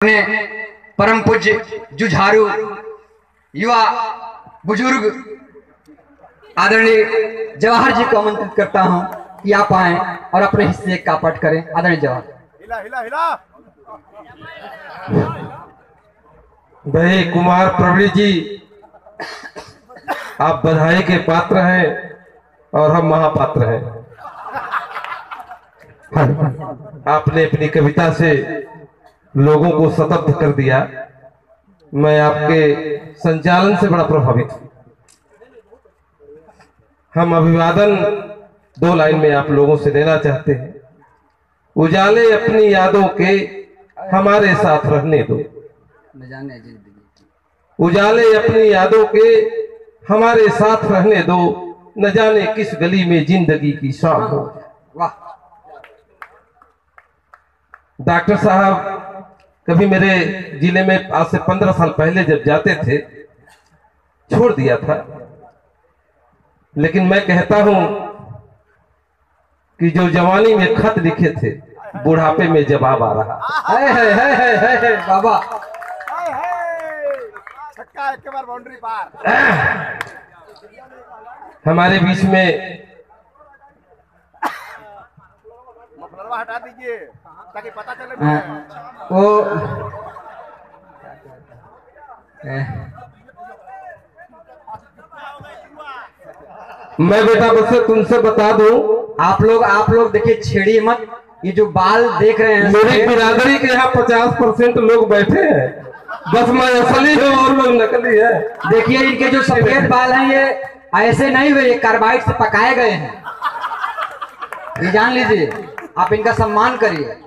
परम पूज्य जुझारू युवा बुजुर्ग आदरणीय जवाहर जी को आमंत्रित करता हूं कि आप आए और अपने हिस्से का पाठ करें। आदरणीय जवाहर। हिला हिला हिला। भाई कुमार प्रवीण जी, आप बधाई के पात्र हैं और हम महापात्र हैं। आपने अपनी कविता से लोगों को स्तब्ध कर दिया। मैं आपके संचालन से बड़ा प्रभावित हूं। हम अभिवादन दो लाइन में आप लोगों से देना चाहते हैं। उजाले अपनी यादों के हमारे साथ रहने दो, उजाले अपनी यादों के हमारे साथ रहने दो, न जाने किस गली में जिंदगी की शाम हो। वाह। डॉक्टर साहब कभी मेरे जिले में आज से 15 साल पहले जब जाते थे, छोड़ दिया था, लेकिन मैं कहता हूं कि जो जवानी में खत लिखे थे, बुढ़ापे में जवाब आ रहा है बाबा। छक्का एक बार बाउंड्री पार। हमारे बीच में मफलरवा हटा दीजिए ताकि पता चले मुझे। वो मैं बेटा बस तुमसे बता दूं, आप लोग देखिए, छेड़िए मत। ये जो बाल देख रहे हैं, मेरी बिरादरी के यहाँ 50% लोग बैठे हैं। बस मैं असली हूँ और लोग नकली है। देखिए इनके जो सफेद बाल हैं ये ऐसे नहीं हुए, ये कार्बाइड से पकाए गए हैं। ये जान लीजिए, आप इनका सम्मान करिए।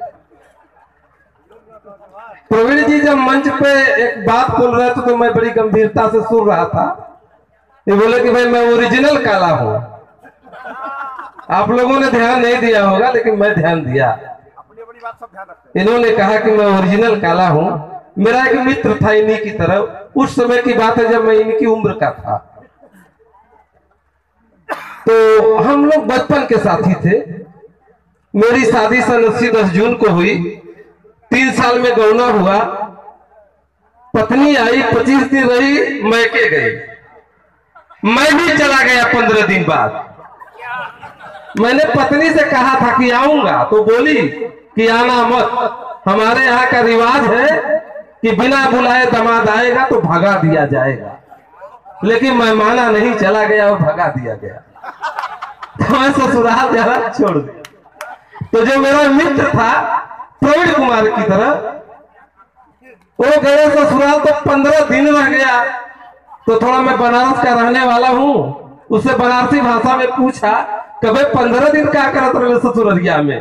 प्रवीण जी जब मंच पे एक बात बोल रहे थे तो मैं बड़ी गंभीरता से सुन रहा था। ये बोले कि भाई मैं ओरिजिनल काला हूं। आप लोगों ने ध्यान नहीं दिया होगा, लेकिन मैं ध्यान दिया। अपनी अपनी बात सब ध्यान रखते हैं। इन्होंने कहा कि मैं ओरिजिनल काला हूं। मेरा एक मित्र था इन्हीं की तरफ, उस समय की बात है जब मैं इनकी उम्र का था। तो हम लोग बचपन के साथी थे। मेरी शादी सन 10 जून को हुई। 3 साल में गौना हुआ। पत्नी आई, 25 दिन रही, मैके गई। मैं भी चला गया 15 दिन बाद। मैंने पत्नी से कहा था कि आऊंगा, तो बोली कि आना मत। हमारे यहाँ का रिवाज है कि बिना बुलाए दामाद आएगा तो भगा दिया जाएगा। लेकिन मैं माना नहीं, चला गया और भगा दिया गया। तो मैं ससुराल जाना छोड़ दिया। तो जो मेरा मित्र था प्रवीण कुमार की तरह, वो गए ससुराल तो 15 दिन रह गया। तो थोड़ा मैं बनारस का रहने वाला हूं, उससे बनारसी भाषा में पूछा, कभी 15 दिन क्या करत रहे ससुररिया में?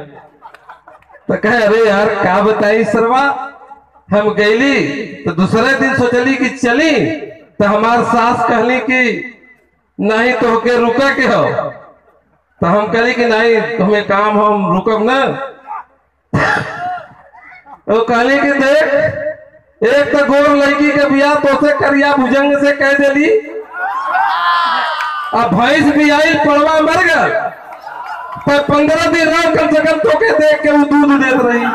तो कहे, अरे यार क्या बताई सरवा, हम गईली तो दूसरे दिन सोचली कि चली, तो हमार सास कहली कि नहीं तो के रुके के हो। तो हम कहली कि नहीं, तुम्हें काम हो, हम रुकब ना। वो कहली कि देख, एक तो गोर लड़की के बिया तो से करिया भुजंग से कह देली, अब भैंस भी आई पड़वा मर गया। तो 15 दिन रहो कम से कम, तो के देख के वो दूध देत रही।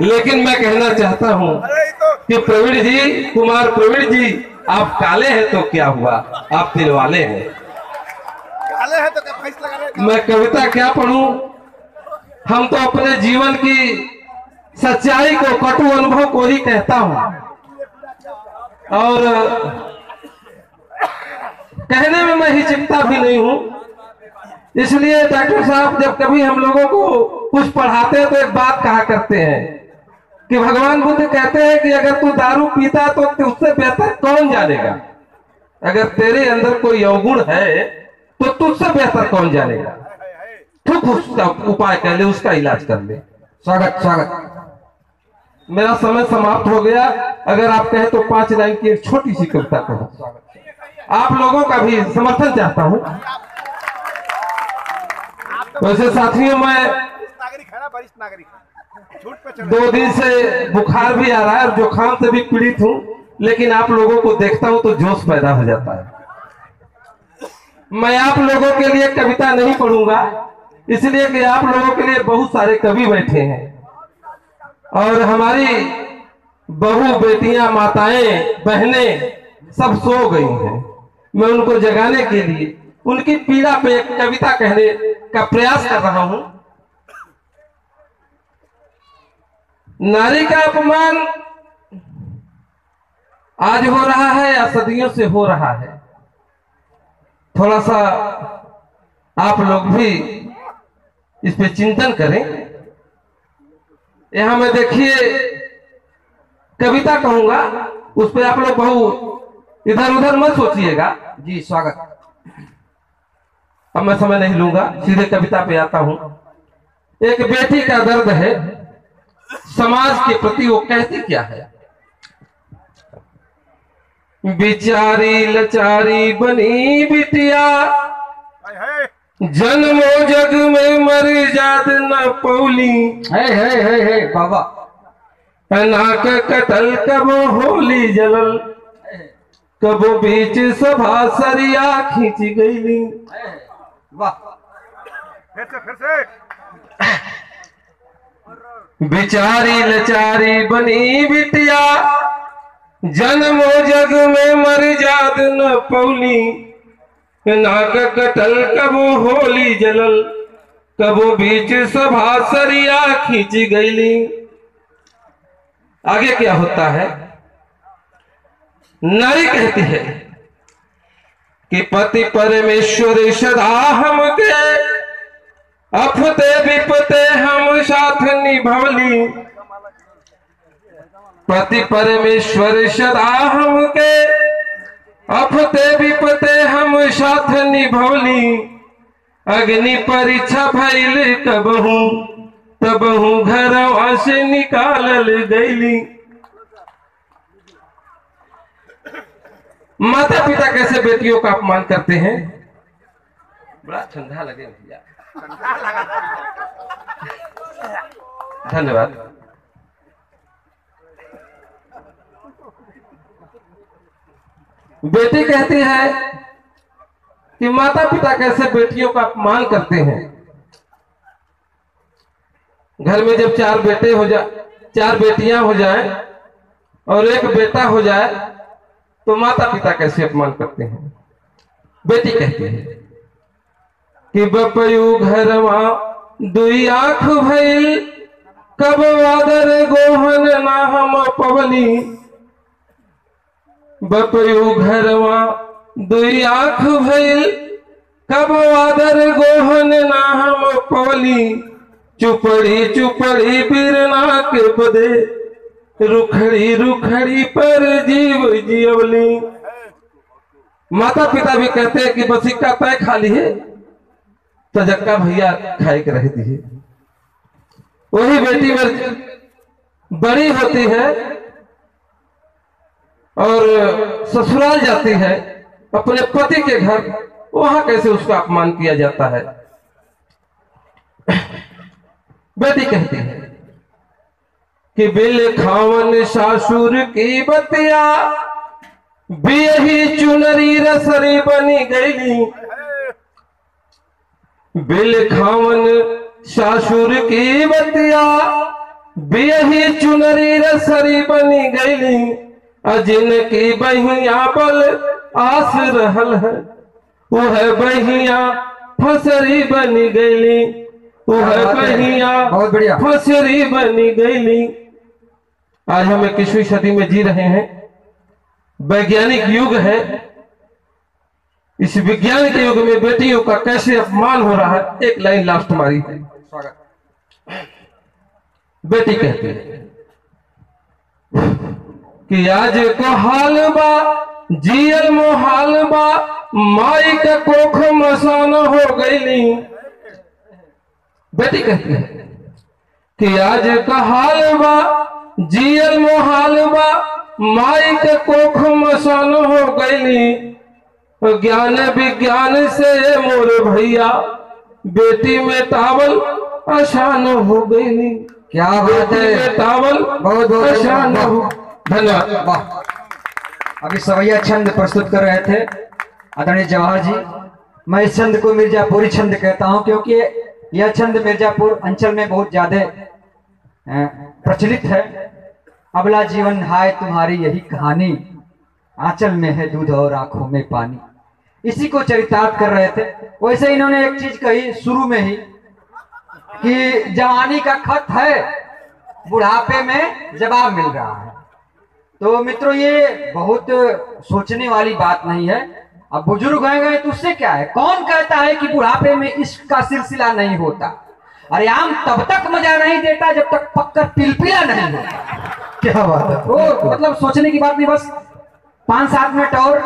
लेकिन मैं कहना चाहता हूं कि प्रवीण जी, कुमार प्रवीण जी, आप काले हैं तो क्या हुआ, आप दिल वाले हैं। काले हैं तो क्या फैस लगा रहे? मैं कविता क्या पढ़ूं? हम तो अपने जीवन की सच्चाई को, कटु अनुभव को ही कहता हूं। और कहने में मैं हिचकता भी नहीं हूं। इसलिए डॉक्टर साहब जब कभी हम लोगों को कुछ पढ़ाते हैं तो एक बात कहा करते हैं कि भगवान बुद्ध कहते हैं कि अगर तू दारू पीता तो उससे बेहतर कौन जानेगा। अगर तेरे अंदर कोई अवगुण है तो तुझसे बेहतर कौन जानेगा। ठीक, उसका उपाय कर ले, उसका इलाज कर ले। स्वागत स्वागत। मेरा समय समाप्त हो गया। अगर आप कहें तो 5 लाइन की एक छोटी सी कविता कहूं। आप लोगों का भी समर्थन चाहता हूं। वैसे साथियों, मैं नागरिक है ना, वरिष्ठ नागरिक है। झूठ पे चढ़े। 2 दिन से बुखार भी आ रहा है और जुकाम से भी पीड़ित हूं, लेकिन आप लोगों को देखता हूं तो जोश पैदा हो जाता है। मैं आप लोगों के लिए कविता नहीं पढ़ूंगा, इसलिए कि आप लोगों के लिए बहुत सारे कवि बैठे हैं और हमारी बहू बेटियां माताएं बहनें सब सो गई हैं। मैं उनको जगाने के लिए उनकी पीड़ा पे एक कविता कहने का प्रयास कर रहा हूं। नारी का अपमान आज हो रहा है या सदियों से हो रहा है? थोड़ा सा आप लोग भी इस पे चिंतन करें। यहां मैं देखिए कविता कहूंगा, उस पे आप लोग बहुत इधर उधर मत सोचिएगा। जी स्वागत। अब मैं समय नहीं लूंगा, सीधे कविता पे आता हूं। एक बेटी का दर्द है, समाज के प्रति वो कहती क्या है। बिचारी लचारी बनी बिटिया, जन्मो जग में मर जाद न पौली। है बाबा। नाक कटल कबो होली जलल, कबो बीच सभा सरिया खींच गईली। वाह। फिर से बिचारी लचारी बनी बिटिया, जन्मो जग में मर जाद न पौली। नाक कटल कबो होली जलल, कबो बीच सभा सरिया खींच गईली। आगे क्या होता है? नारी कहती है कि पति परमेश्वर सदा हमके, अफते विपते हम साथ निभवली। पति परमेश्वर सदा हमके, अफते विपते हम साथ निभवली। अग्नि परीक्षा भइल कबहू, तबहू घरवा से निकालल गईली। माता पिता कैसे बेटियों का अपमान करते हैं। बड़ा ठंडा लगे भैया, धन्यवाद। बेटी कहती है कि माता पिता कैसे बेटियों का अपमान करते हैं। घर में जब चार बेटियां हो जाएं और एक बेटा हो जाए तो माता पिता कैसे अपमान करते हैं। बेटी कहती है कि बपयू घरवा दुई आंख भइल, कब आदर गोहन ना हम पवली। बपयू घरवा दुई आंख भइल, कब आदर गोहन ना हम पवली। चुपड़ी चुपड़ी बिरना के बदे, रुखड़ी रुखड़ी पर जीव जीवली। माता पिता भी कहते हैं कि बस इक्का तय खाली है, तजक्का भैया खाए के रहती है। वही बेटी बड़ी होती है और ससुराल जाती है अपने पति के घर, वहां कैसे उसका अपमान किया जाता है। बेटी कहती है कि बिल खावन सासुर की बतिया, बियही चुनरी रसरी बनी गईली। बिल खावन सासुर की बतिया, बियही चुनरी रसरी बनी गईली। अजिन की बहिया बल आस रहल है, वह बहिया फसरी बनी गईली। वह बहिया फसरी बनी गईली। आज हम 21वीं सदी में जी रहे हैं, वैज्ञानिक युग है। इस विज्ञान के युग में बेटियों का कैसे अपमान हो रहा है। एक लाइन लास्ट हमारी है। बेटी कहती है कि आज को हाल बा जियल मोहाल बा, माई का कोख मसान हो गईली। बेटी कहती है कि आज का हाल बा जियल मोहाल बा, माई के कोख मसान हो गईली। ज्ञान विज्ञान से मोर भैया, बेटी में टावल आसान हो गईली। क्या बात है, टावल बहुत बहुत आसान हो। धन्यवाद। वाह। अभी सवैया छंद प्रस्तुत कर रहे थे आदरणीय जवाहर जी। मैं इस छंद को मिर्जापुरी छंद कहता हूं, क्योंकि यह छंद मिर्जापुर अंचल में बहुत ज्यादा प्रचलित है। अबला जीवन हाय तुम्हारी यही कहानी, आंचल में है दूध और आंखों में पानी। इसी को चरितार्थ कर रहे थे। वैसे इन्होंने एक चीज कही शुरू में ही कि जवानी का खत है, बुढ़ापे में जवाब मिल रहा है। तो मित्रों, ये बहुत सोचने वाली बात नहीं है। अब बुजुर्ग हो गए तो उससे क्या है? कौन कहता है कि बुढ़ापे में इश्क का सिलसिला नहीं होता? अरे आम तब तक मजा नहीं देता जब तक पक्कर पिलपिला नहीं होता। क्या बात है। वो मतलब सोचने की बात नहीं। बस 5-7 मिनट और,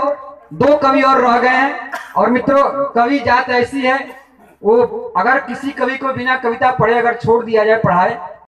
2 कवि और रह गए हैं। और मित्रों, कवि जात ऐसी है, वो अगर किसी कवि को बिना कविता पढ़े अगर छोड़ दिया जाए पढ़ाए